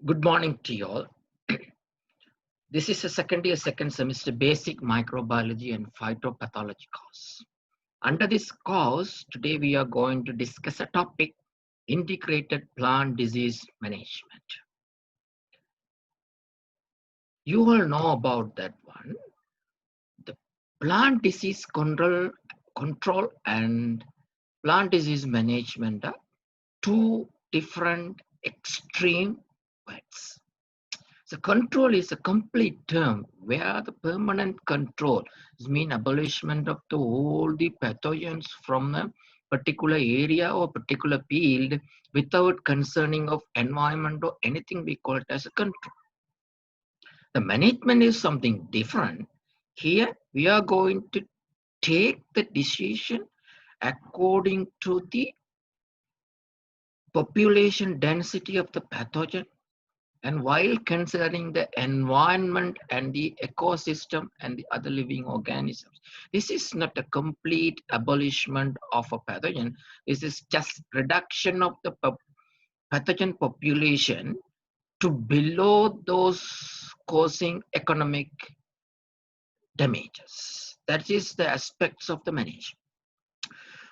Good morning to you all. This is a second year, second semester basic microbiology and phytopathology course. Under this course, today we are going to discuss a topic, integrated plant disease management. You all know about that one. The plant disease control and plant disease management are two different extreme words. So control is a complete term where the permanent control means abolishment of all the pathogens from a particular area or particular field without concerning of environment or anything. We call it as a control. The management is something different. Here we are going to take the decision according to the population density of the pathogen, and while considering the environment and the ecosystem and the other living organisms. This is not a complete abolishment of a pathogen. This is just reduction of the pathogen population to below those causing economic damages. That is the aspects of the management.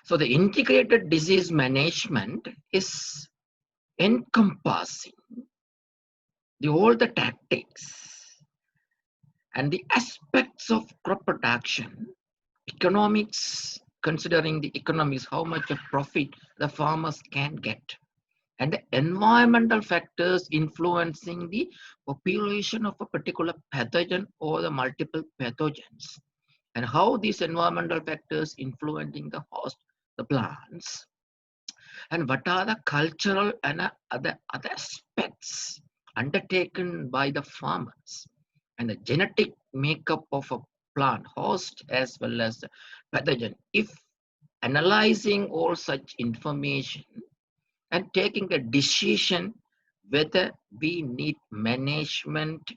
So the integrated disease management is encompassing all the tactics and the aspects of crop production, economics, considering the economics, how much of profit the farmers can get, and the environmental factors influencing the population of a particular pathogen or the multiple pathogens, and how these environmental factors influencing the host, the plants, and what are the cultural and other aspects undertaken by the farmers, and the genetic makeup of a plant host as well as the pathogen. If analyzing all such information and taking a decision whether we need management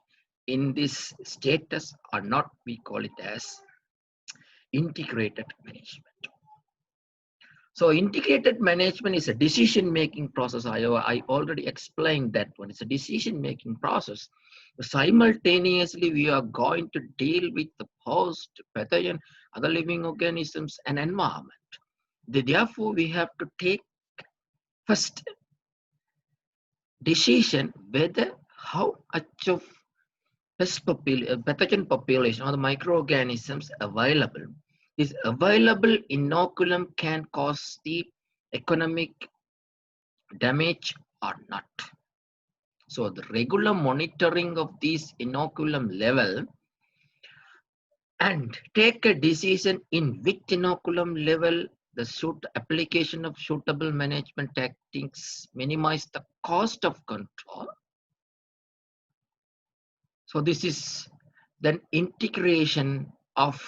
in this status or not, we call it as integrated management. So integrated management is a decision-making process. I already explained that one. It's a decision-making process. Simultaneously, we are going to deal with the host, pathogen, other living organisms, and environment. Therefore, we have to take first decision whether how much of pathogen population or the microorganisms available. This available inoculum can cause the economic damage or not. So the regular monitoring of this inoculum level and take a decision in which inoculum level the application of suitable management tactics minimize the cost of control. So this is then integration of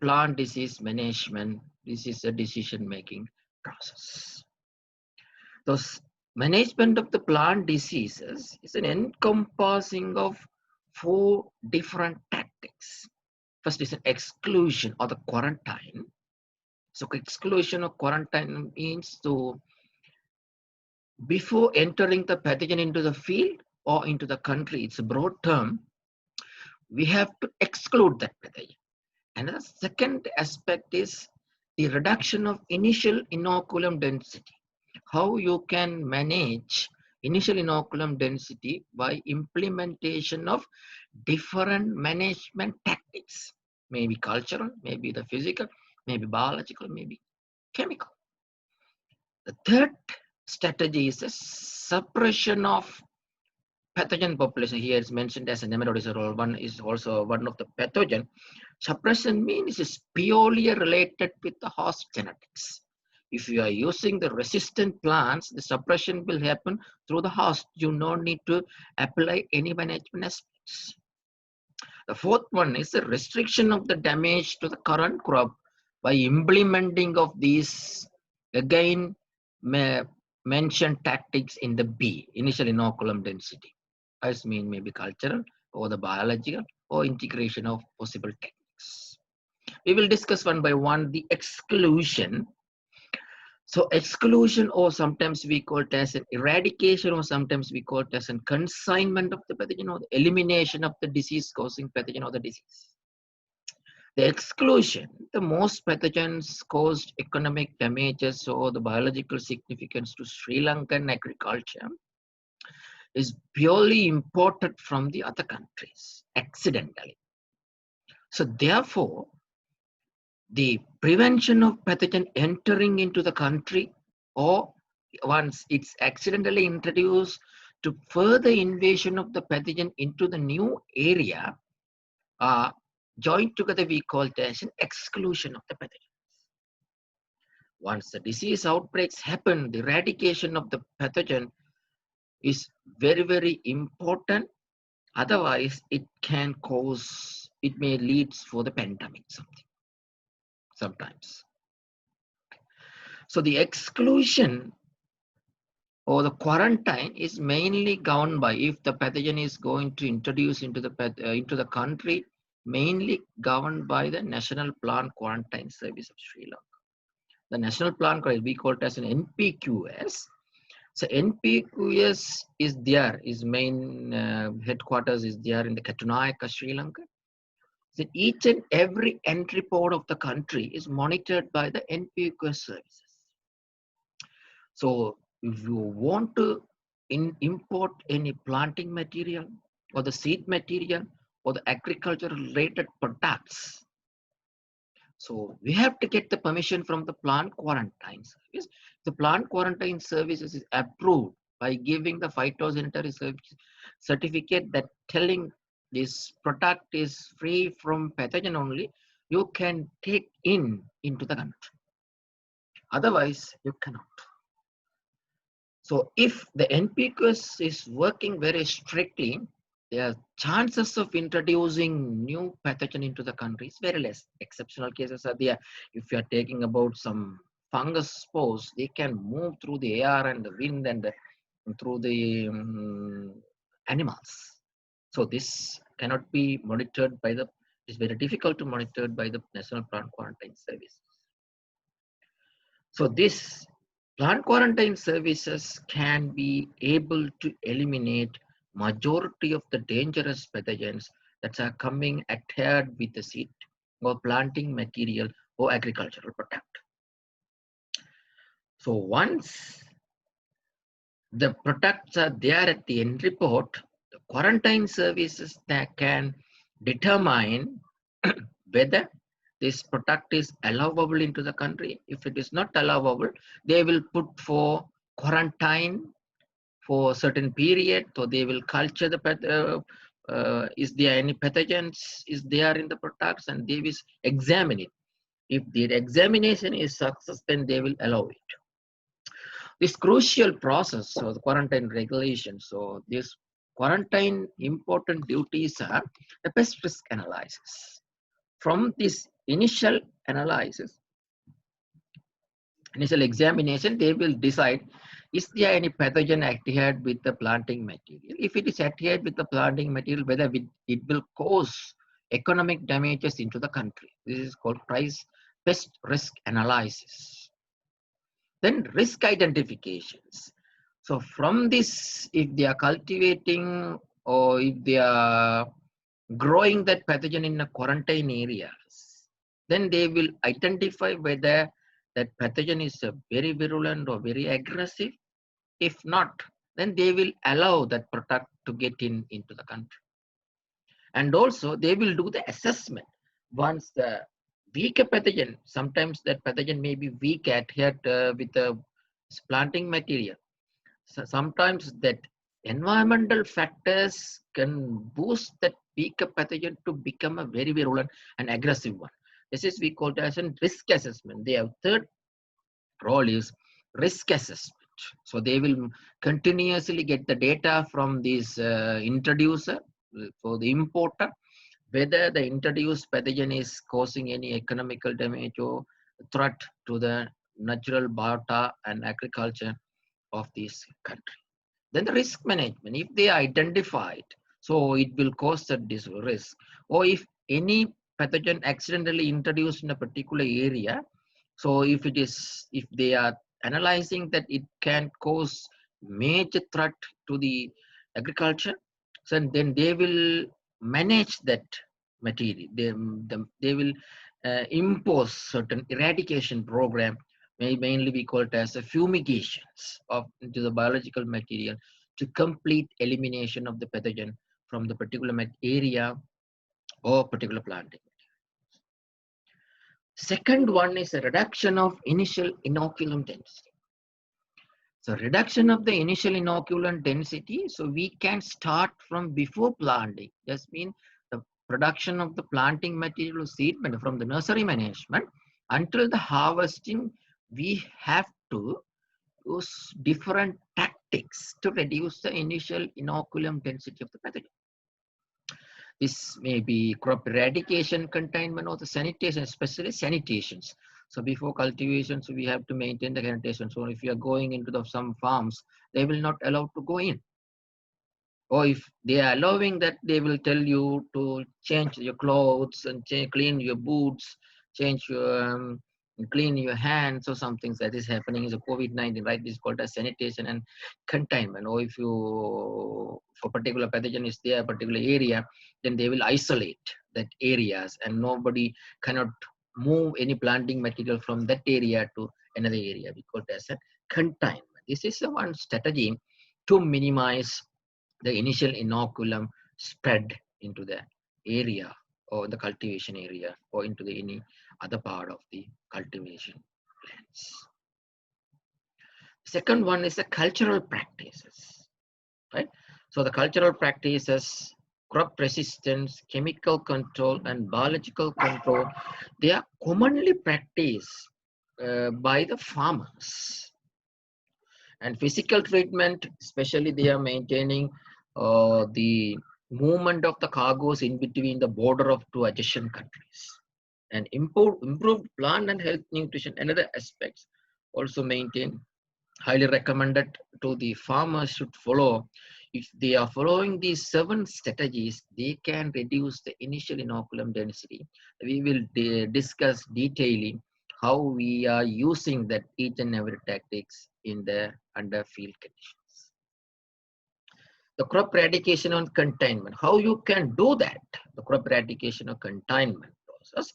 plant disease management. This is a decision-making process. Thus, management of the plant diseases is an encompassing of 4 different tactics. First is an exclusion or the quarantine. So exclusion or quarantine means to, before entering the pathogen into the field or into the country, it's a broad term, we have to exclude that pathogen. And the second aspect is the reduction of initial inoculum density. How you can manage initial inoculum density by implementation of different management tactics, maybe cultural, maybe the physical, maybe biological, maybe chemical. The third strategy is the suppression of pathogen population. Here is mentioned as a nematode. One is also one of the pathogen. Suppression means is purely related with the host genetics. If you are using the resistant plants, the suppression will happen through the host. You don't need to apply any management aspects. The fourth one is the restriction of the damage to the current crop by implementing of these, again, mentioned tactics in the B, initial inoculum density. As mean maybe cultural or the biological or integration of possible techniques. We will discuss one by one the exclusion. So exclusion, or sometimes we call it as an eradication, or sometimes we call it as an consignment of the pathogen, or the elimination of the disease causing pathogen or the disease. The exclusion, the most pathogens caused economic damages or the biological significance to Sri Lankan agriculture is purely imported from the other countries accidentally. So therefore, the prevention of pathogen entering into the country, or once it's accidentally introduced, to further invasion of the pathogen into the new area, joined together we call it as an exclusion of the pathogen. Once the disease outbreaks happen, the eradication of the pathogen is very, very important. Otherwise, it may lead for the pandemic sometimes. So the exclusion or the quarantine is mainly governed by, if the pathogen is going to introduce into the country, mainly governed by the National Plant Quarantine Service of Sri Lanka. The National Plant Quarantine, we call it as an NPQS. So NPQS is there, his main headquarters is there in the Katunayaka, Sri Lanka. So each and every entry port of the country is monitored by the NPQS services. So if you want to import any planting material or the seed material or the agricultural related products, so we have to get the permission from the plant quarantine service. The plant quarantine services is approved by giving the phytosanitary certificate that telling this product is free from pathogen only, you can take into the country. Otherwise, you cannot. So if the NPQS is working very strictly, the chances of introducing new pathogen into the country is very less. Exceptional cases are there. If you are taking about some fungus spores, they can move through the air and the wind and through the animals. So this cannot be monitored by the, it's very difficult to monitor by the National Plant Quarantine Service. So this plant quarantine services can be able to eliminate majority of the dangerous pathogens that are coming adhered with the seed or planting material or agricultural product. So once the products are there at the entry port, the quarantine services that can determine whether this product is allowable into the country. If it is not allowable, they will put for quarantine for a certain period. So they will culture the is there any pathogens is there in the products, and they will examine it. If the examination is success, then they will allow it. This crucial process of the quarantine regulation. So this quarantine important duties are the pest risk analysis. From this initial analysis, initial examination, they will decide, is there any pathogen adhered with the planting material? If it is adhered with the planting material, whether it will cause economic damages into the country. This is called pest risk analysis. Then risk identifications. So from this, if they are cultivating or if they are growing that pathogen in a quarantine areas, then they will identify whether that pathogen is very virulent or very aggressive. If not, then they will allow that product to get into the country. And also they will do the assessment. Once the weaker pathogen, sometimes that pathogen may be weak adhered with the planting material. So sometimes that environmental factors can boost that weaker pathogen to become a very virulent and aggressive one. This is we call it as a risk assessment. Their third role is risk assessment. So they will continuously get the data from this introducer for the importer, whether the introduced pathogen is causing any economical damage or threat to the natural biota and agriculture of this country. Then the risk management, if they are identified, so it will cause this risk. Or if any pathogen accidentally introduced in a particular area, so if they are analyzing that it can cause major threat to the agriculture, so then they will manage that material. They will impose certain eradication program, mainly we call it as a fumigations of into the biological material to complete elimination of the pathogen from the particular area or particular planting. Second one is a reduction of initial inoculum density. So reduction of the initial inoculum density, so we can start from before planting. Just mean the production of the planting material or seed from the nursery management until the harvesting, we have to use different tactics to reduce the initial inoculum density of the pathogen. This may be crop eradication, containment, or the sanitation, especially sanitations. So before cultivation, so we have to maintain the sanitation. So if you are going into some farms, they will not allow to go in. Or if they are allowing that, they will tell you to change your clothes and clean your boots, change your clean your hands or something that is happening is a COVID-19, right? This is called as sanitation and containment. Or if you, for particular pathogen is there, particular area, then they will isolate that areas and nobody cannot move any planting material from that area to another area. We call it as a containment. This is the one strategy to minimize the initial inoculum spread into the area or the cultivation area or into the any other part of the cultivation plants. Second one is the cultural practices, right? So the cultural practices, crop resistance, chemical control, and biological control, they are commonly practiced by the farmers. And physical treatment, especially they are maintaining the movement of the cargoes in between the border of two adjacent countries. And improved plant and health nutrition and other aspects also maintain, highly recommended to the farmers should follow. If they are following these 7 strategies, they can reduce the initial inoculum density. We will discuss detailing how we are using that each and every tactics in the under field conditions. The crop eradication and containment, how you can do that, the crop eradication or containment process.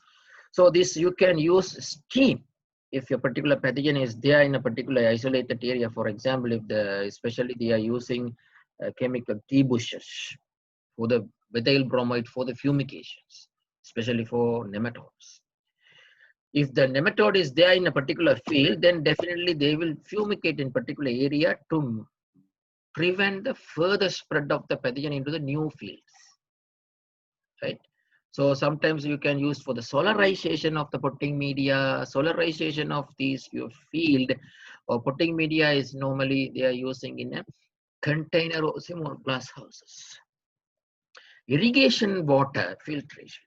So this you can use steam. If a particular pathogen is there in a particular isolated area, for example, if especially they are using chemical tea bushes for the methyl bromide for the fumigations, especially for nematodes. If the nematode is there in a particular field, then definitely they will fumigate in particular area to prevent the further spread of the pathogen into the new fields, right? So sometimes you can use for the solarization of the potting media, solarization of your field, or potting media is normally they are using in a container or small glass houses. Irrigation water filtration.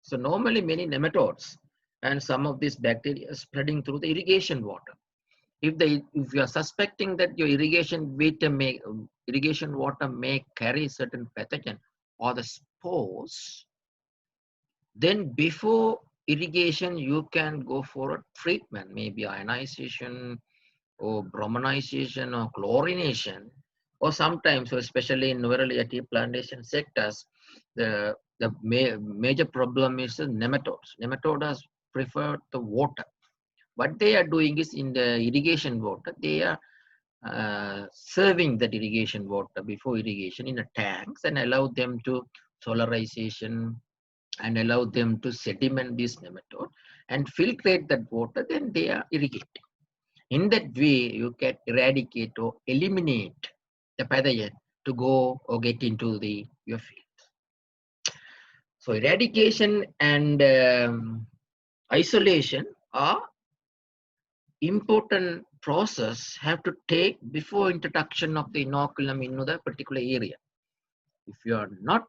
So normally many nematodes and some of these bacteria are spreading through the irrigation water. If you are suspecting that your irrigation water may carry certain pathogen or the spores, then before irrigation you can go for a treatment, maybe ionization or brominization or chlorination, or sometimes, so especially in rural tea plantation sectors, the major problem is the nematodes. Nematodes prefer the water. What they are doing is in the irrigation water, they are serving that irrigation water before irrigation in a tanks and allow them to solarization and allow them to sediment this nematode and filtrate that water, then they are irrigating. In that way, you can eradicate or eliminate the pathogen to go or get into your field. So eradication and isolation are important process have to take before introduction of the inoculum into the particular area. If you are not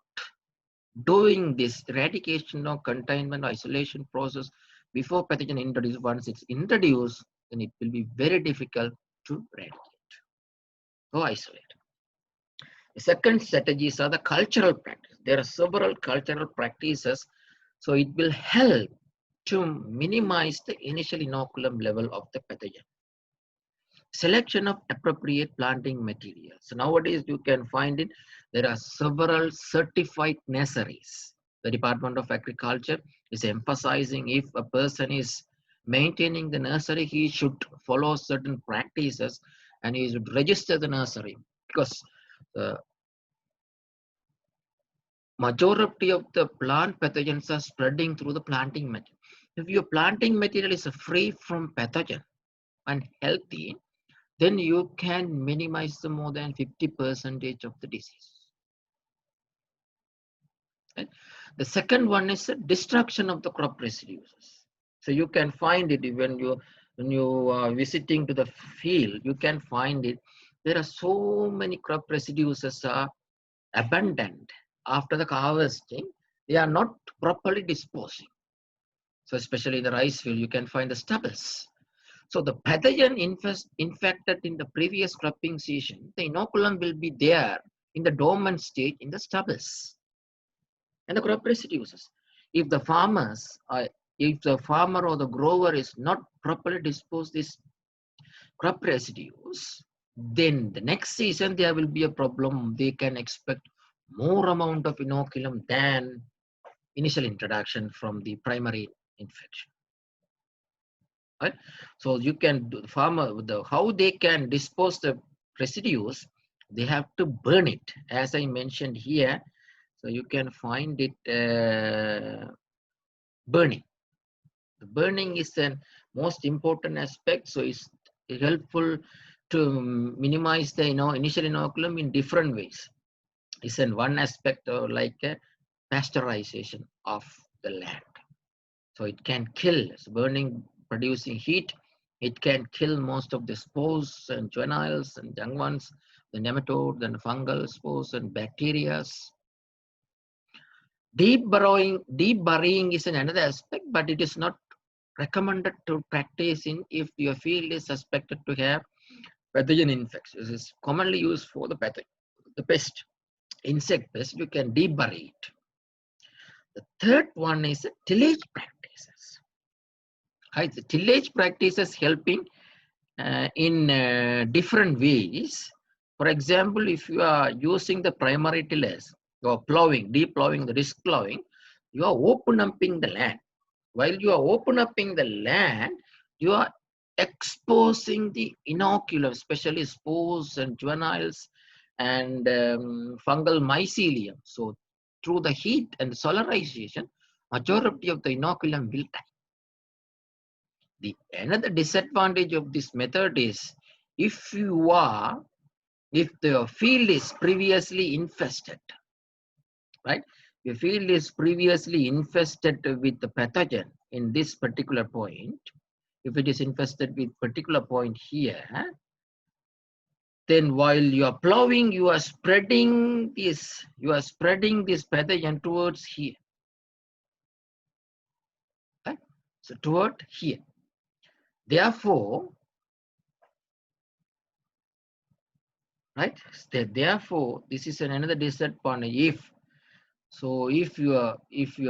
doing this eradication or containment isolation process before pathogen introduced, once it's introduced, then it will be very difficult to eradicate or isolate. The second strategies are the cultural practice. There are several cultural practices, so it will help to minimize the initial inoculum level of the pathogen. Selection of appropriate planting materials. So nowadays you can find it. There are several certified nurseries. The Department of Agriculture is emphasizing if a person is maintaining the nursery, he should follow certain practices and he should register the nursery, because the majority of the plant pathogens are spreading through the planting material. If your planting material is free from pathogen and healthy, then you can minimize the more than 50% of the disease. Right? The second one is the destruction of the crop residues. So you can find it when you are visiting to the field, you can find it. There are so many crop residues that are abundant after the harvesting. They are not properly disposing. So especially in the rice field, you can find the stubbles. So the pathogen infected in the previous cropping season, the inoculum will be there in the dormant stage in the stubbles and the crop residues. If the if the farmer or the grower is not properly disposed these crop residues, then the next season there will be a problem. They can expect more amount of inoculum than initial introduction from the primary infection. Right? So you can do farmer how they can dispose the residues. They have to burn it, as I mentioned here. So you can find it burning. The burning is the most important aspect. So it's helpful to minimize the initial inoculum in different ways. It's in one aspect like a pasteurization of the land. So it can kill, burning producing heat. It can kill most of the spores and juveniles and young ones, the nematode and fungal spores and bacteria. Deep burying is another aspect, but it is not recommended to practice in if your field is suspected to have pathogen infections. It is commonly used for the pathogen, the pest, insect pest. You can deep bury it. The third one is tillage practices. Right, the tillage practices helping in different ways. For example, if you are using the primary tillers, you are plowing, deep plowing, the risk plowing, you are open upping the land. While you are open upping the land, you are exposing the inoculum, especially spores and juveniles and fungal mycelium. So through the heat and solarization, majority of the inoculum will die. Another disadvantage of this method is if the field is previously infested, right? Your field is previously infested with the pathogen in this particular point. If it is infested with particular point here, then while you are plowing, you are spreading this pathogen towards here, right? So toward here. Therefore, right? Therefore, this is another disadvantage. If your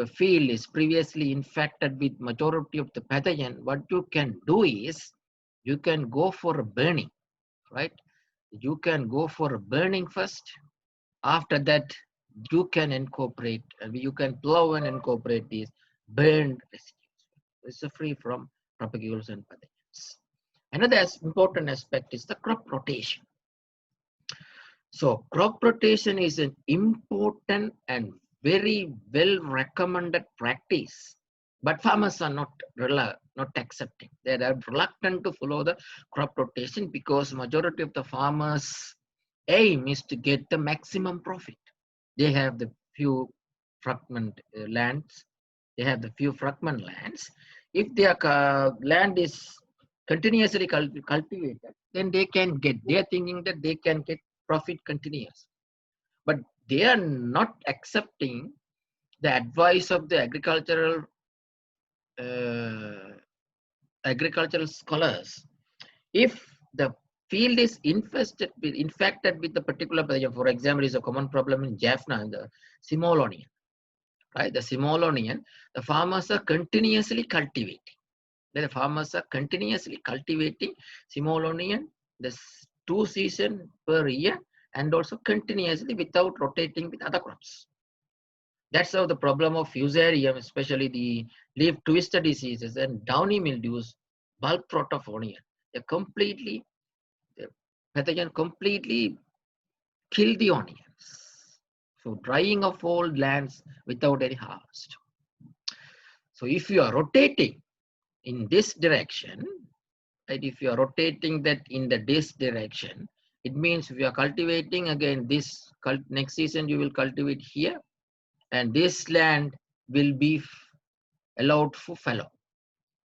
field is previously infected with majority of the pathogen, what you can do is you can go for a burning, right? You can go for a burning first. After that, you can incorporate, you can plow and incorporate these burned residues. It's free from propagules and pathogens. Another important aspect is the crop rotation. So crop rotation is an important and very well recommended practice, but farmers are not accepting. They are reluctant to follow the crop rotation because majority of the farmers' aim is to get the maximum profit. They have the few fragment lands. They have the few fragment lands. If their land is continuously cultivated, then they are thinking that they can get profit continuous. But they are not accepting the advice of the agricultural scholars. If the field is infected with the particular pathogen, for example, is a common problem in Jaffna and the small onion, right? The small onion, the farmers are continuously cultivating. The farmers are continuously cultivating small onion. There's 2 seasons per year and also continuously without rotating with other crops. That's how the problem of fusarium, especially the leaf twister diseases and downy mildews, bulb protophonia, the pathogen completely kill the onions. So drying of old lands without any harvest. So if you are rotating in this direction, right, if you are rotating that in this direction, it means we are cultivating again this next season you will cultivate here, and this land will be allowed for fallow.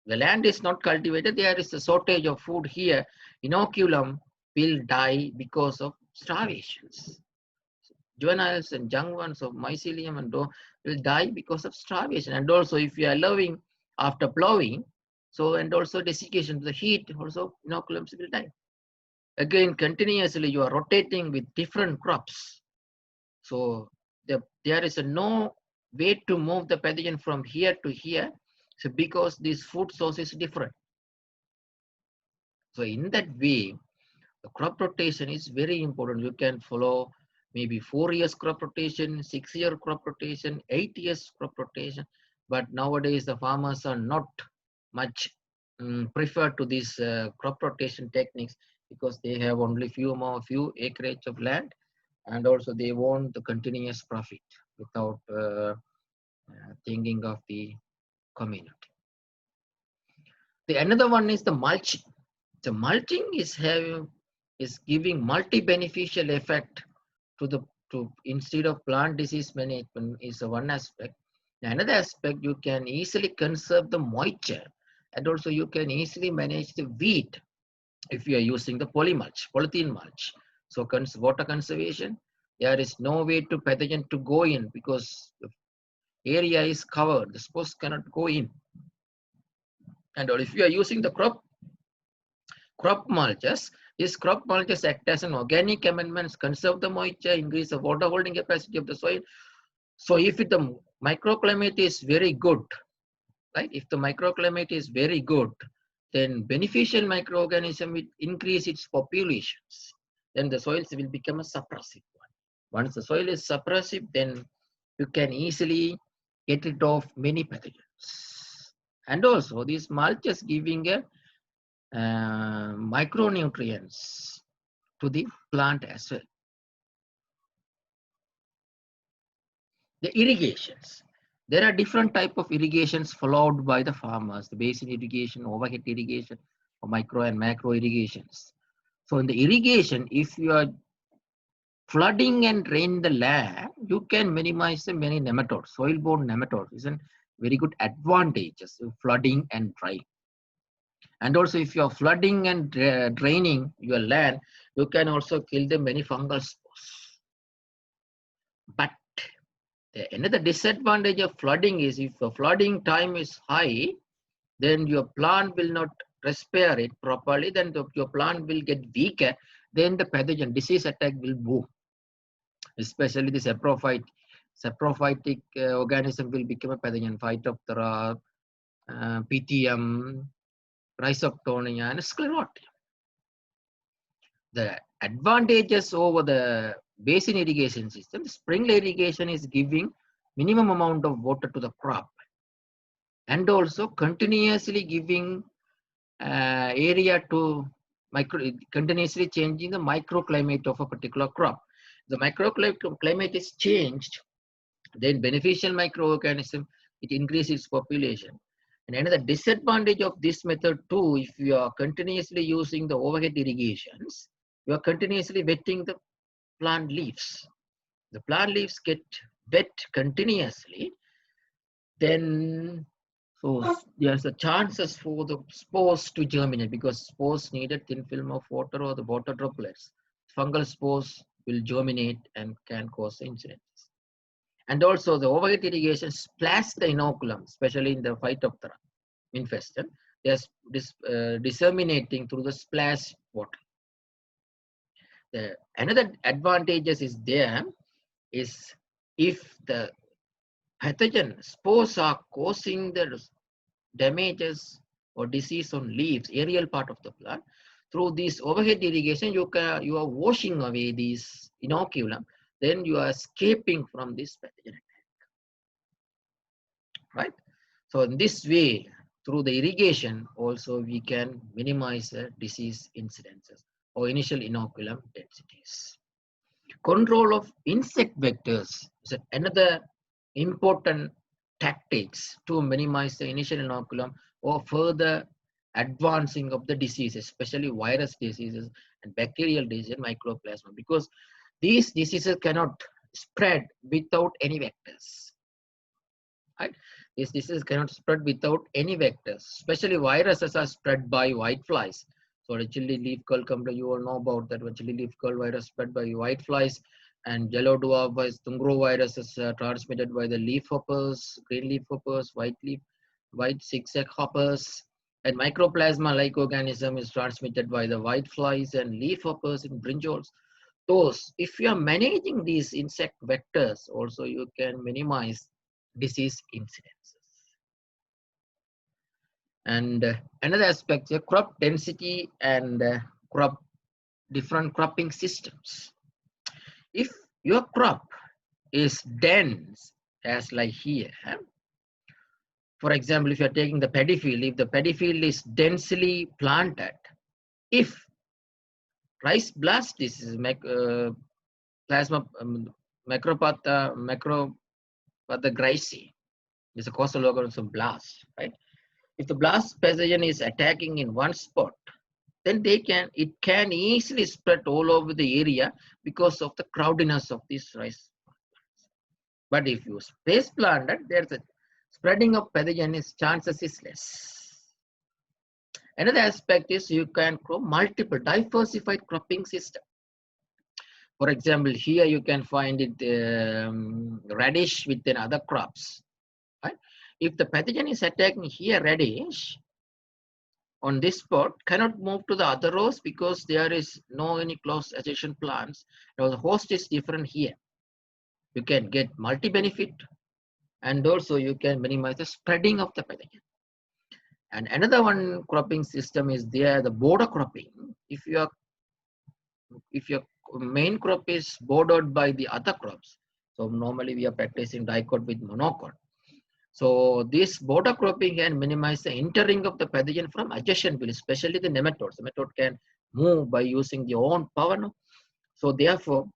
The land is not cultivated, there is a shortage of food here. Inoculum will die because of starvations. Juveniles and young ones of mycelium and will die because of starvation. And also if you are allowing after plowing, so and also desiccation to the heat, also inoculums will die. Again, continuously you are rotating with different crops. So there is no way to move the pathogen from here to here. So because this food source is different. So in that way, the crop rotation is very important. You can follow maybe 4 years crop rotation, 6-year crop rotation, 8 years crop rotation. But nowadays the farmers are not much prefer to these crop rotation techniques because they have only few acreage of land, and also they want the continuous profit without thinking of the community. The another one is the mulching. The mulching is giving multi-beneficial effect to instead of plant disease management is one aspect. Another aspect, you can easily conserve the moisture, and also you can easily manage the weed if you are using the polythene mulch. So water conservation, there is no way to pathogen to go in because the area is covered, the spores cannot go in. And if you are using the crop mulches, these crop mulches act as an organic amendments, conserve the moisture, increase the water holding capacity of the soil. So if the microclimate is very good, right? If the microclimate is very good, then beneficial microorganism will increase its populations. Then the soils will become a suppressive one. Once the soil is suppressive, then you can easily get rid of many pathogens. And also these mulches giving a micronutrients to the plant as well. The irrigations. There are different type of irrigations followed by the farmers, the basin irrigation, overhead irrigation, or micro and macro irrigations. So in the irrigation, if you are flooding and drain the land, you can minimize the many nematodes. Soil-borne nematodes is a very good advantages of flooding and drying. And also if you are flooding and draining your land, you can also kill the many fungal spores. But another disadvantage of flooding is if the flooding time is high, then your plant will not respirate properly, then your plant will get weaker, then the pathogen disease attack will boom. Especially the saprophytic organism will become a pathogen, Phytophthora, Pythium, Rhizoctonia, and Sclerotium. The advantages over the basin irrigation system, the sprinkler irrigation is giving minimum amount of water to the crop and also continuously giving area to continuously changing the microclimate of a particular crop. The microclimate is changed, then beneficial microorganism, it increases its population. And another disadvantage of this method too, if you are continuously using the overhead irrigations, you are continuously wetting the plant leaves. The plant leaves get wet continuously, then so there's a chances for the spores to germinate because spores need a thin film of water or the water droplets. Fungal spores will germinate and can cause incidences. And also the overhead irrigation splash the inoculum, especially in the Phytophthora infested. They're disseminating through the splash water. Another advantages is there is if the pathogen spores are causing the damages or disease on leaves, aerial part of the plant. through this overhead irrigation, you are washing away these inoculum, then you are escaping from this pathogen attack, right? So in this way, through the irrigation, also we can minimize the disease incidences or initial inoculum densities. Control of insect vectors is another important tactics to minimize the initial inoculum or further advancing of the disease, especially virus diseases and bacterial disease and mycoplasma, because these diseases cannot spread without any vectors, right? These diseases cannot spread without any vectors, especially viruses are spread by whiteflies. So the chili leaf curl complaint, you all know about that. Chili leaf curl virus spread by whiteflies, and yellow dwarf virus, tungro virus is transmitted by the leaf hoppers, green leaf hoppers, white zigzag hoppers, and mycoplasma like organism is transmitted by the whiteflies and leaf hoppers in brinjols. Those, if you are managing these insect vectors, also you can minimize disease incidences. And another aspect is crop density and different cropping systems. If your crop is dense, as like here, for example, if you are taking the paddy field, if the paddy field is densely planted, if rice blast disease, plasma macropathograci is a causal organism blast, right? If the blast pathogen is attacking in one spot, then it can easily spread all over the area because of the crowdiness of this rice. But if you space plant it, there's a spreading of pathogen is chances is less. Another aspect is you can grow multiple diversified cropping system. For example, here you can find it radish within other crops. Right? If the pathogen is attacking here radish, on this spot cannot move to the other rows because there is no any close adjacent plants. Now the host is different here. You can get multi-benefit, and also you can minimize the spreading of the pathogen. And another one cropping system is there, the border cropping. If your main crop is bordered by the other crops, so normally we are practicing dicot with monocot. So this border cropping can minimize the entering of the pathogen from adjacent fields, especially the nematodes. Nematode can move by using their own power. No? So therefore,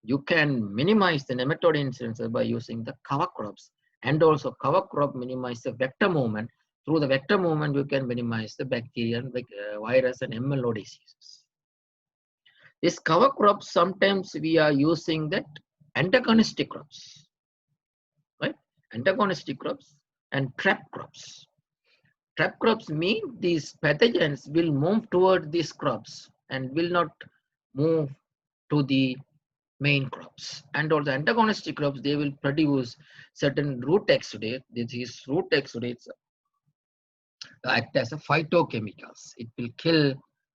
you can minimize the nematode incidences by using the cover crops, and also cover crop minimize the vector movement. Through the vector movement, you can minimize the bacterial, virus, and MLO diseases. This cover crops, sometimes we are using that antagonistic crops, right? Antagonistic crops and trap crops. Trap crops mean these pathogens will move toward these crops and will not move to the main crops. And also antagonistic crops, they will produce certain root exudates. These root exudates act as a phytochemicals. It will kill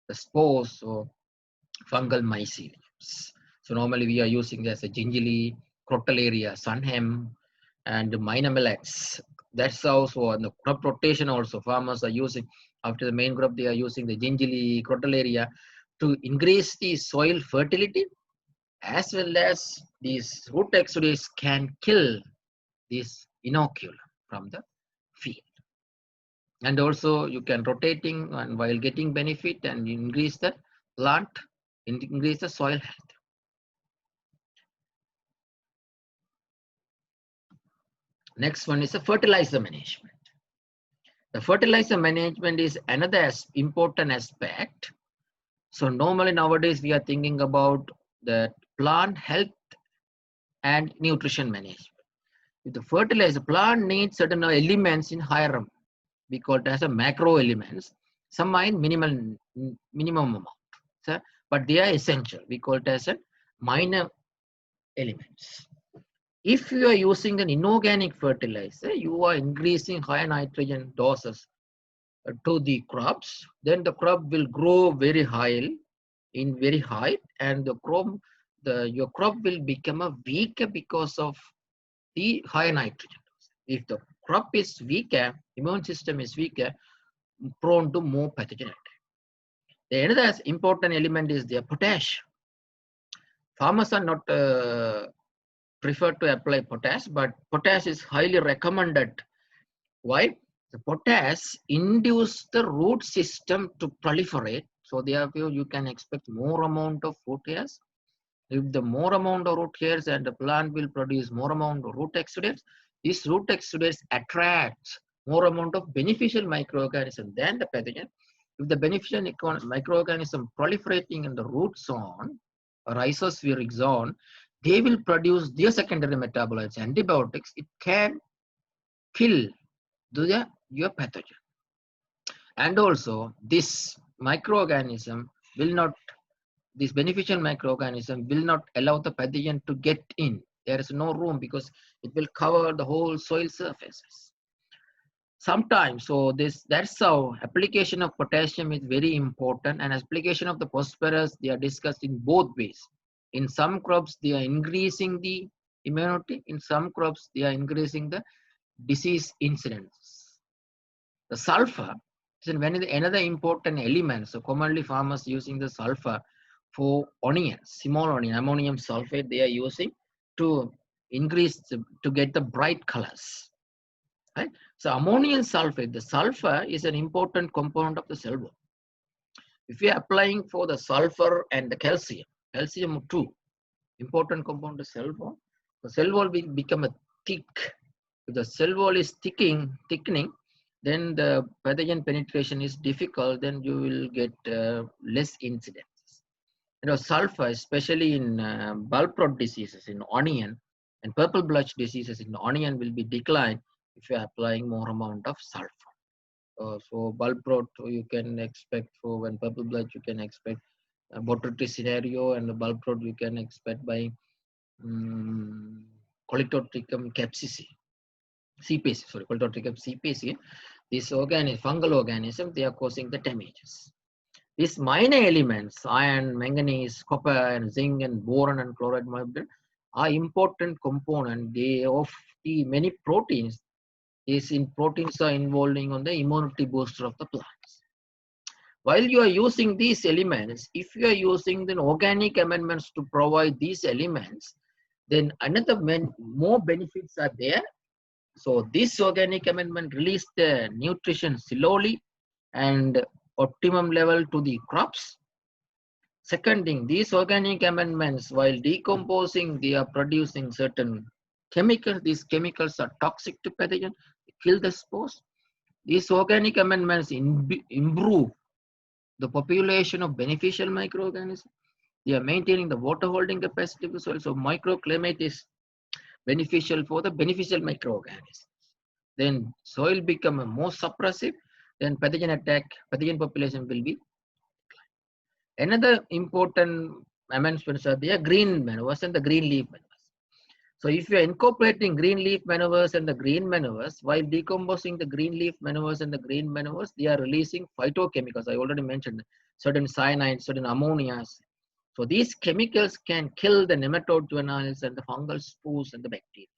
the spores or fungal myceliums. So normally we are using this as a gingerly, crotalaria, sunhem, and minamelax. That's also on the crop rotation. Also, farmers are using after the main crop. They are using the gingerly, crotalaria to increase the soil fertility, as well as these root exudates can kill this inoculum from the field. And also you can rotating and while getting benefit and increase the plant, increase the soil health. Next one is a fertilizer management. The fertilizer management is another important aspect. So normally nowadays we are thinking about the plant health and nutrition management. If the fertilizer plant needs certain elements in higher amount, we call it as a macro elements. Some are in minimum amount, so, but they are essential. We call it as a minor elements. If you are using an inorganic fertilizer, you are increasing high nitrogen doses to the crops. Then the crop will grow very high, and your crop will become a weaker because of the high nitrogen. If the crop is weaker, immune system is weaker, prone to more pathogen attack. The another important element is the potash. Farmers are not preferred to apply potash, but potash is highly recommended. Why? The potash induce the root system to proliferate. So therefore you can expect more amount of root hairs. If the more amount of root hairs and the plant will produce more amount of root exudates, these root exudates attract more amount of beneficial microorganism than the pathogen. If the beneficial microorganism proliferating in the root zone or rhizospheric zone, they will produce their secondary metabolites, antibiotics. It can kill your pathogen. And also this microorganism will not, this beneficial microorganism will not allow the pathogen to get in. There is no room because it will cover the whole soil surfaces. Sometimes, so that's how application of potassium is very important, and application of the phosphorus, they are discussed in both ways. In some crops, they are increasing the immunity. In some crops, they are increasing the disease incidence. The sulfur is another important element. So commonly farmers using the sulfur for onions, small onion, ammonium sulfate they are using to increase, to get the bright colors. Right? So ammonium sulfate, the sulfur is an important component of the cell wall. If you are applying for the sulfur and the calcium too, important component of cell wall, the cell wall will become a thick. If the cell wall is thickening, then the pathogen penetration is difficult, then you will get less incidence. You know, sulfur, especially in bulb rot diseases in onion and purple blotch diseases in onion, will be declined if you are applying more amount of sulfur. So bulb rot you can expect, for when purple blotch you can expect a botrytis scenario, and the bulb rot you can expect by Coleotrichum capsicum. CPC, sorry, Coleotrichum CPC. This fungal organism, they are causing the damages. These minor elements, iron, manganese, copper, and zinc, and boron, and chloride, molybdenum, are important components. They of the many proteins. These proteins are involving on the immunity booster of the plants. While you are using these elements, if you are using the organic amendments to provide these elements, then another more benefits are there. So this organic amendment release the nutrition slowly and optimum level to the crops. Second thing, these organic amendments, while decomposing, they are producing certain chemicals. These chemicals are toxic to pathogen, kill the spores. These organic amendments improve the population of beneficial microorganisms. They are maintaining the water holding capacity of the soil. So microclimate is beneficial for the beneficial microorganisms. Then soil become more suppressive, then pathogen population will be. Another important amendments are there, green manures and the green leaf manures. So if you are incorporating green leaf manures and the green manures, while decomposing the green leaf manures and the green manures, they are releasing phytochemicals. I already mentioned certain cyanides, certain ammonias. So these chemicals can kill the nematode juveniles and the fungal spores and the bacteria.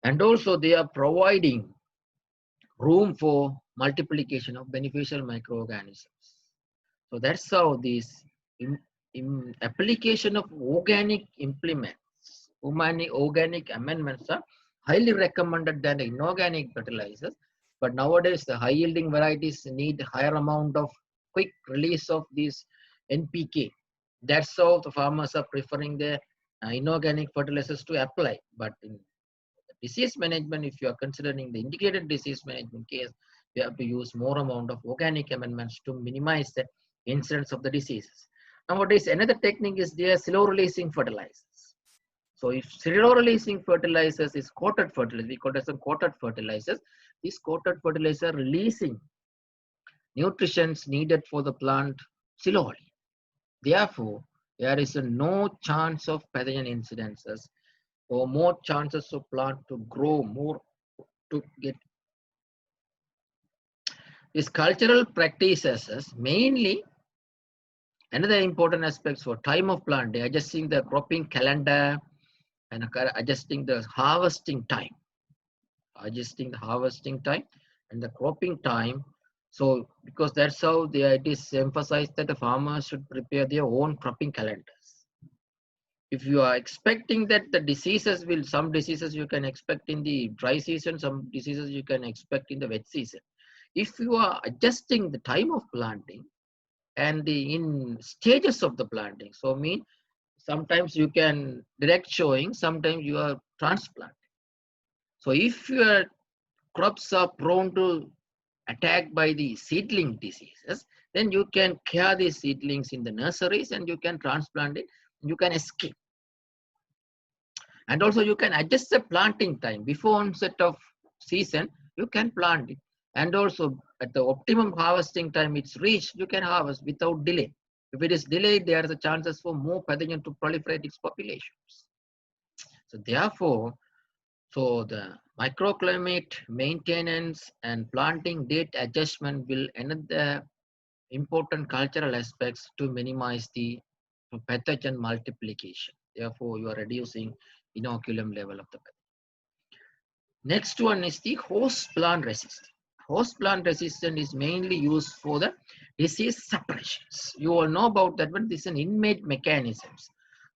And also they are providing room for multiplication of beneficial microorganisms. So that's how this application of organic implements, organic amendments are highly recommended than the inorganic fertilizers. But nowadays the high yielding varieties need higher amount of quick release of these NPK. That's how the farmers are preferring the inorganic fertilizers to apply. But in disease management, if you are considering the integrated disease management case, you have to use more amount of organic amendments to minimize the incidence of the diseases. Nowadays, another technique is there, slow releasing fertilizers. So if slow releasing fertilizers is coated fertilizer, we call it as coated fertilizers. These coated fertilizers releasing nutrients needed for the plant slowly. Therefore, there is no chance of pathogen incidences or more chances of plant to grow more, to get. These cultural practices mainly, another important aspects for time of plant, they are adjusting the cropping calendar and adjusting the harvesting time. Adjusting the harvesting time and the cropping time So because that's how it is emphasized that the farmers should prepare their own cropping calendars. If you are expecting that the diseases will, some diseases you can expect in the dry season, some diseases you can expect in the wet season. If you are adjusting the time of planting and the in stages of the planting, so mean sometimes you can direct showing, sometimes you are transplant. So if your crops are prone to attack by the seedling diseases, then you can care these seedlings in the nurseries and you can transplant it. You can escape. And also you can adjust the planting time. Before onset of season, you can plant it. And also at the optimum harvesting time it's reached, you can harvest without delay. If it is delayed, there are the chances for more pathogen to proliferate its populations. So therefore, so the microclimate maintenance and planting date adjustment will another important cultural aspects to minimize the pathogen multiplication. Therefore, you are reducing inoculum level of the pathogen. Next one is the host plant resistance. Host plant resistance is mainly used for the disease suppressions. You all know about that one. This is an innate mechanisms.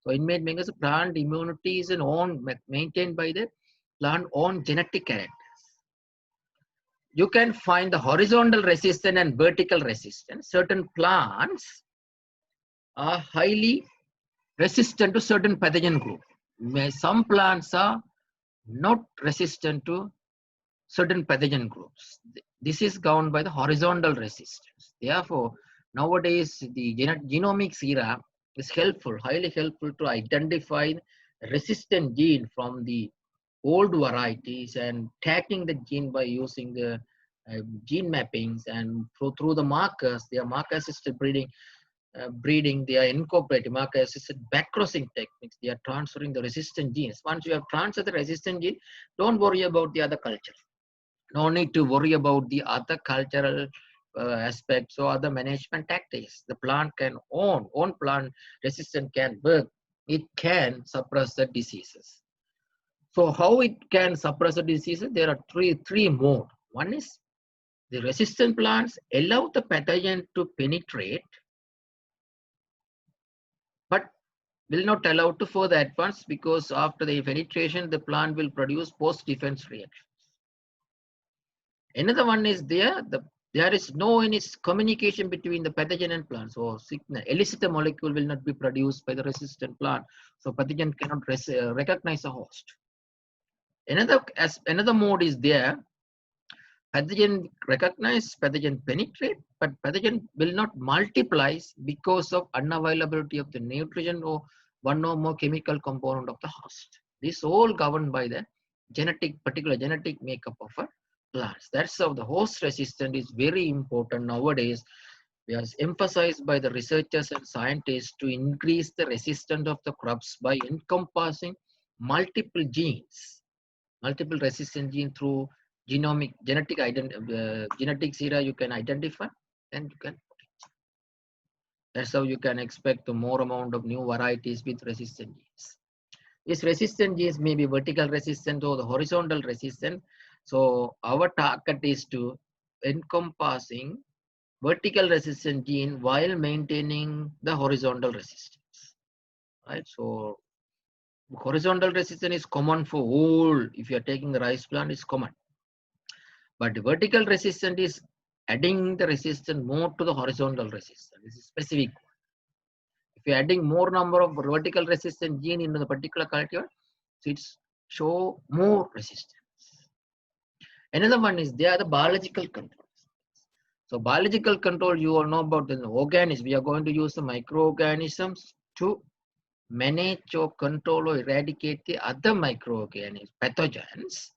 So innate mechanism, plant immunity is an own maintained by the plant own genetic characters. You can find the horizontal resistance and vertical resistance. Certain plants are highly resistant to certain pathogen group. Some plants are not resistant to certain pathogen groups. This is governed by the horizontal resistance. Therefore, nowadays the genomics era is helpful, highly helpful to identify resistant gene from the old varieties and tagging the gene by using the gene mappings, and through the markers, they are marker assisted breeding, they are incorporating marker assisted backcrossing techniques. They are transferring the resistant genes. Once you have transferred the resistant gene, don't worry about the other culture. No need to worry about the other cultural aspects or other management tactics. The plant can own plant resistant can work. It can suppress the diseases. So how it can suppress the diseases? There are three modes. One is the resistant plants allow the pathogen to penetrate, but will not allow to further advance, because after the penetration, the plant will produce post-defense reactions. Another one is there is no any communication between the pathogen and plant. So elicitor molecule will not be produced by the resistant plant. So pathogen cannot recognize a host. Another mode is there. Pathogen recognize, pathogen penetrate, but pathogen will not multiply because of unavailability of the nutrition or one or more chemical component of the host. This all governed by the particular genetic makeup of a plants. That's how the host resistance is very important nowadays. We are emphasized by the researchers and scientists to increase the resistance of the crops by encompassing multiple genes, multiple resistant genes through genetics era you can identify, and you can. That's how you can expect the more amount of new varieties with resistant genes. These resistant genes may be vertical resistant or the horizontal resistant. So our target is to encompassing vertical resistant gene while maintaining the horizontal resistance. Right. So horizontal resistance is common for all. If you are taking the rice plant, it's common. But the vertical resistance is adding the resistance more to the horizontal resistance. This is specific. If you're adding more number of vertical resistant gene into the particular culture, so it's show more resistance. Another one is they are the biological controls. So biological control, you all know about the organisms. We are going to use the microorganisms to manage or control or eradicate the other microorganisms, pathogens.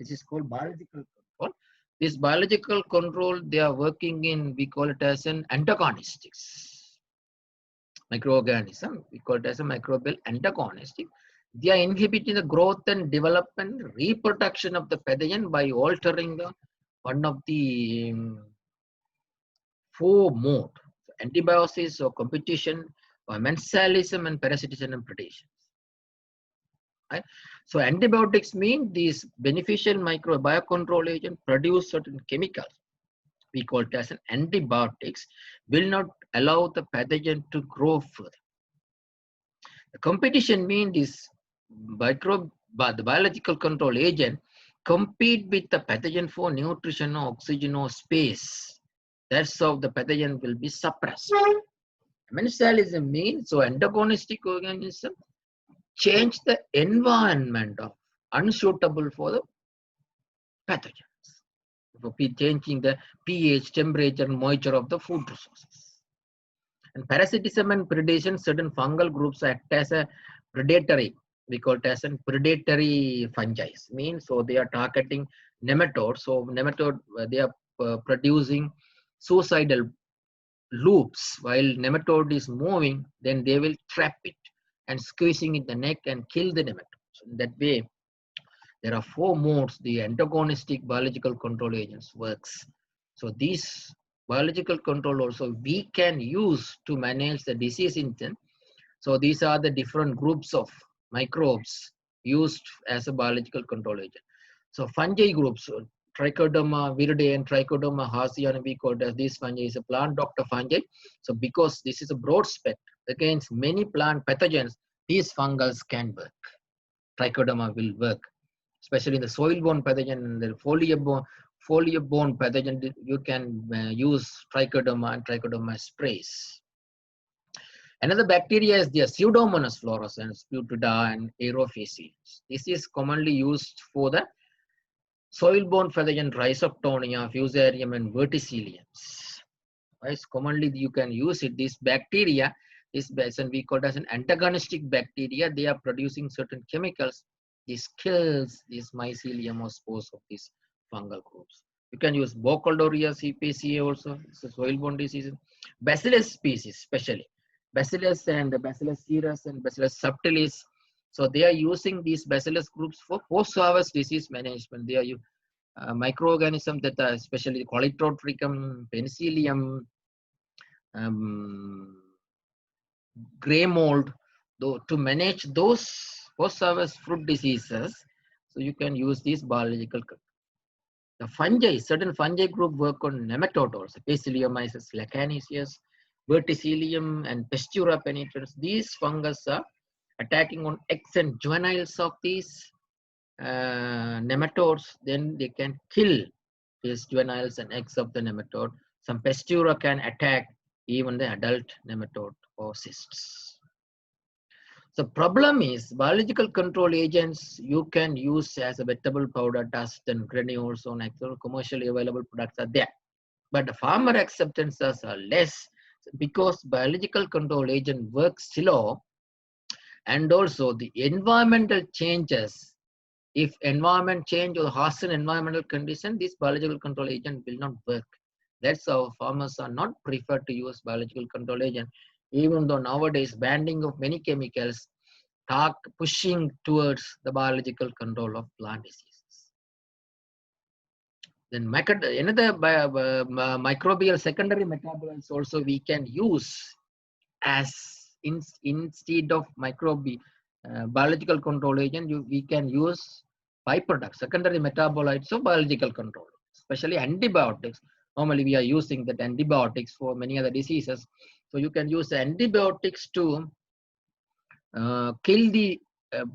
This is called biological control. This biological control, they are working in, we call it as an antagonistics. Microorganism, we call it as a microbial antagonistic. They are inhibiting the growth and development, reproduction of the pathogen by altering the one of the four mode: antibiosis or competition, or mensalism and parasitism and predation. Right? So antibiotics mean these beneficial biocontrol agent produce certain chemicals we call it as an antibiotics, will not allow the pathogen to grow further. The competition means this the biological control agent compete with the pathogen for nutrition or oxygen or space. That's how the pathogen will be suppressed. Commensalism means so antagonistic organism change the environment of unsuitable for the pathogens. For changing the pH, temperature, and moisture of the food resources. And parasitism and predation, certain fungal groups act as a predatory, we call it as a predatory fungi. Means so they are targeting nematodes. So nematode they are producing suicidal loops while nematode is moving, then they will trap it and squeezing in the neck and kill the nematode. So in that way, there are 4 modes the antagonistic biological control agents works. So these biological control also we can use to manage the disease intent. So these are the different groups of microbes used as a biological control agent. So fungi groups, Trichoderma viridae and Trichoderma harsii, we call it as this fungi is a plant doctor fungi. So because this is a broad spectrum against many plant pathogens, these fungals can work. Trichoderma will work, especially the soil-borne pathogen and the foliar-borne pathogen. You can use Trichoderma and Trichoderma sprays. Another bacteria is the Pseudomonas fluorescens, Putida and Aerophyces. This is commonly used for the soil-borne pathogen Rhizoctonia, Fusarium and Verticilliums. Right? Commonly you can use it. This bacteria is we call it as an antagonistic bacteria. They are producing certain chemicals. This kills this mycelium or spores of these fungal groups. You can use Bocaldoria cepaceae also. It's a soil-borne disease. Bacillus species especially. Bacillus and the Bacillus cereus and Bacillus subtilis. So they are using these Bacillus groups for post-harvest disease management. They are microorganisms that are especially Qualitrotricum, Penicillium, gray mold, though, to manage those post-harvest fruit diseases. So you can use these biological. The fungi, certain fungi group work on nematodes, Bacillomyces lacanius, Verticillium and Pestura penetrans. These fungus are attacking on eggs and juveniles of these nematodes. Then they can kill these juveniles and eggs of the nematode. Some Pestura can attack even the adult nematode or cysts. The problem is biological control agents you can use as a vegetable powder, dust and granules on actual commercially available products are there. But the farmer acceptances are less because biological control agent works slow, and also the environmental changes. If environment change or harshen environmental condition, this biological control agent will not work. That's how farmers are not preferred to use biological control agent, even though nowadays banning of many chemicals are pushing towards the biological control of plant diseases. Then another microbial secondary metabolites also we can use as instead of biological control agent. We can use byproducts, secondary metabolites of biological control, especially antibiotics. Normally we are using that antibiotics for many other diseases. So you can use antibiotics to kill the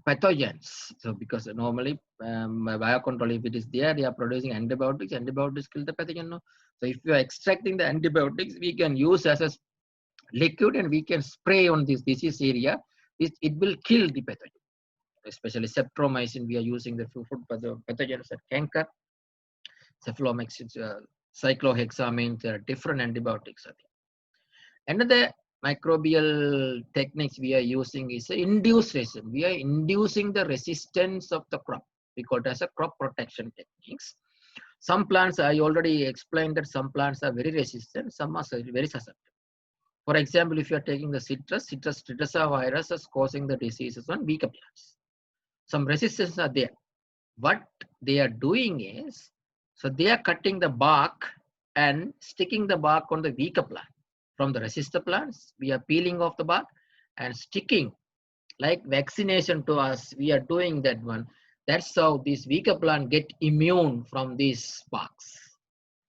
pathogens. So because normally biocontrol, if it is there, they are producing antibiotics. Antibiotics kill the pathogen. No? So if you are extracting the antibiotics, we can use as a liquid and we can spray on this disease area. It will kill the pathogen. Especially Streptomycin, we are using the food pathogens at canker. Cephalomycin, cyclohexamine, there are different antibiotics. Another microbial techniques we are using is induced resistance. We are inducing the resistance of the crop. We call it as a crop protection techniques. Some plants, I already explained that some plants are very resistant, some are very susceptible. For example, if you are taking the citrus virus is causing the diseases on weaker plants. Some resistance are there. What they are doing is, so they are cutting the bark and sticking the bark on the weaker plant. From the resistor plants, we are peeling off the bark and sticking, like vaccination to us, we are doing that one. That's how these weaker plants get immune from these barks.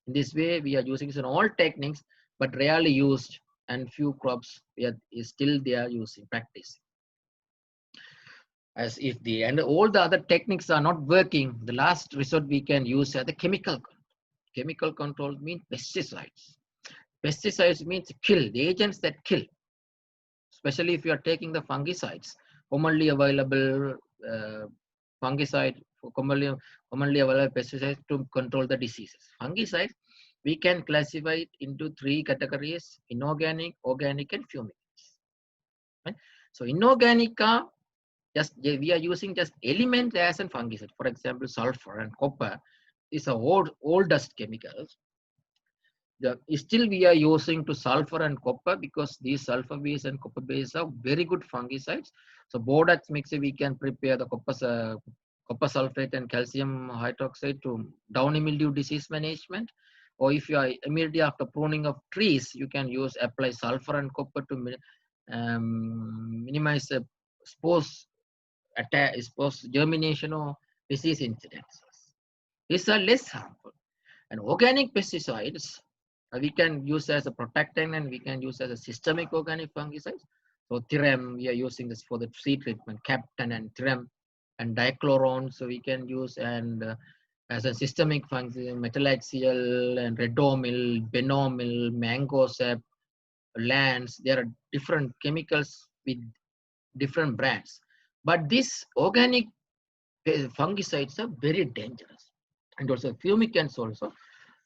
In this way, we are using some all techniques, but rarely used, and few crops is still they are using practice. As if the and all the other techniques are not working, the last resort we can use are the chemical. Chemical control means pesticides. Pesticides means kill, the agents that kill. Especially if you are taking the fungicides, commonly available fungicide, commonly available pesticides to control the diseases. Fungicides, we can classify it into three categories: inorganic, organic, and fumigants. Right? So inorganic are just we are using just elements as a fungicide. For example, sulfur and copper. These are oldest chemicals. Still we are using to sulfur and copper because these sulfur base and copper base are very good fungicides. So Borax mixture we can prepare the copper sulfate and calcium hydroxide to downy mildew disease management. Or if you are immediately after pruning of trees, you can apply sulfur and copper to minimize the spores germination or disease incidences. These are less harmful. And organic pesticides we can use as a protectant, and we can use as a systemic organic fungicides. So Thyram, we are using this for the seed treatment, Captain and Thyram, and dichlorone, so we can use, and as a systemic fungicide, metalaxial and redomil, benomil, mango sap, Lance. There are different chemicals with different brands. But these organic fungicides are very dangerous. And also fumigants also,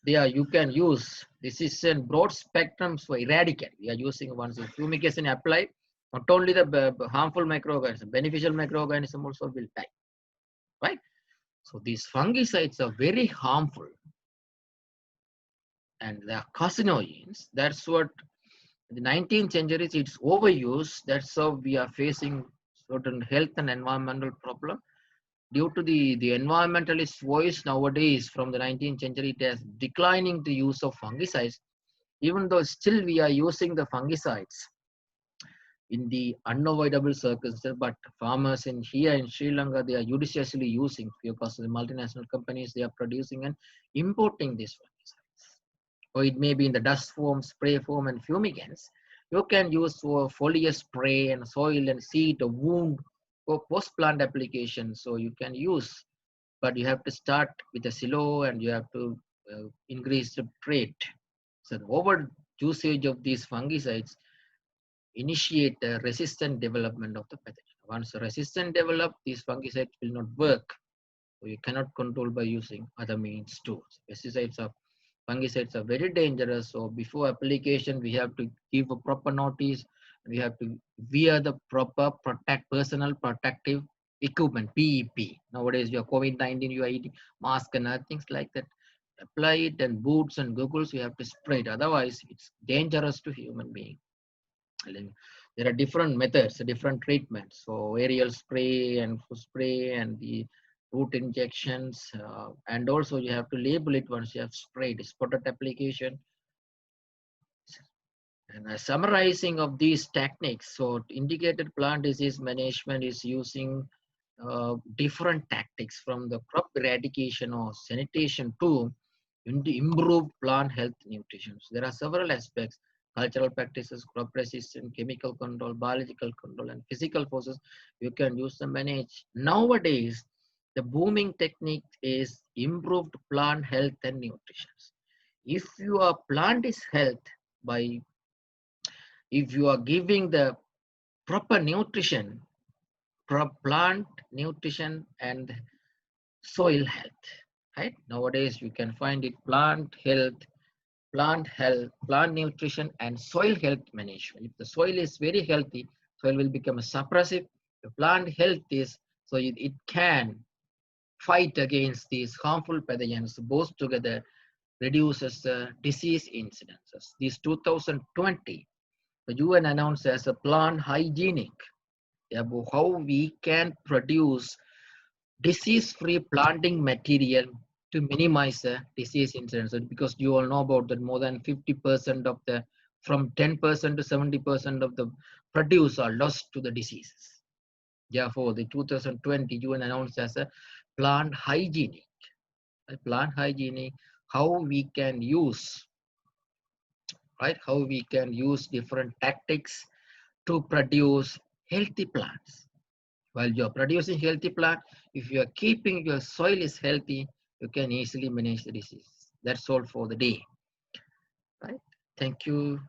you can use, this is a broad spectrum for eradicate. We are using once the fumigation applied, not only the harmful microorganism, beneficial microorganism also will die, right? So these fungicides are very harmful and they are carcinogens. That's what in the 19th century it's overuse. That's how we are facing certain health and environmental problem. Due to the environmentalist voice nowadays from the 19th century, it has declining the use of fungicides, even though still we are using the fungicides in the unavoidable circumstances. But farmers here in Sri Lanka, they are judiciously using, because of the multinational companies, they are producing and importing these fungicides. Or it may be in the dust form, spray form, and fumigants. You can use for foliar spray and soil and seed, a wound, for post-plant application. So you can use, but you have to start with a silo and you have to increase the rate. So the over usage of these fungicides initiate the resistant development of the pathogen. Once the resistant develop, these fungicides will not work. So you cannot control by using other means too. Fungicides are very dangerous. So before application, we have to give a proper notice. We have to wear the proper personal protective equipment, PEP. Nowadays, you are COVID-19, you are eating mask and other things like that. Apply it, and boots and goggles, you have to spray it. Otherwise, it's dangerous to human being. There are different methods, different treatments. So aerial spray and spray and the root injections, and also you have to label it once you have sprayed. Spotted application. And a summarizing of these techniques, so indicated plant disease management is using different tactics, from the crop eradication or sanitation to improve plant health nutrition. So there are several aspects: cultural practices, crop resistance, chemical control, biological control, and physical forces you can use to manage. Nowadays, the booming technique is improved plant health and nutrition. If your plant is health if you are giving the proper nutrition, plant nutrition and soil health, right? Nowadays you can find it: plant health, plant nutrition, and soil health management. If the soil is very healthy, soil will become a suppressive. The plant health is, so it can fight against these harmful pathogens. Both together reduces the disease incidences. This 2020, the UN announced as a plant hygienic, about how we can produce disease-free planting material to minimize the disease incidence. Because you all know about that more than 50% of the, from 10% to 70% of the produce are lost to the diseases. Therefore, the 2020 UN announced as a plant hygienic. how we can use, right? How we can use different tactics to produce healthy plants. While you're producing healthy plant, if you are keeping your soil is healthy, you can easily manage the disease. That's all for the day. Right? Thank you.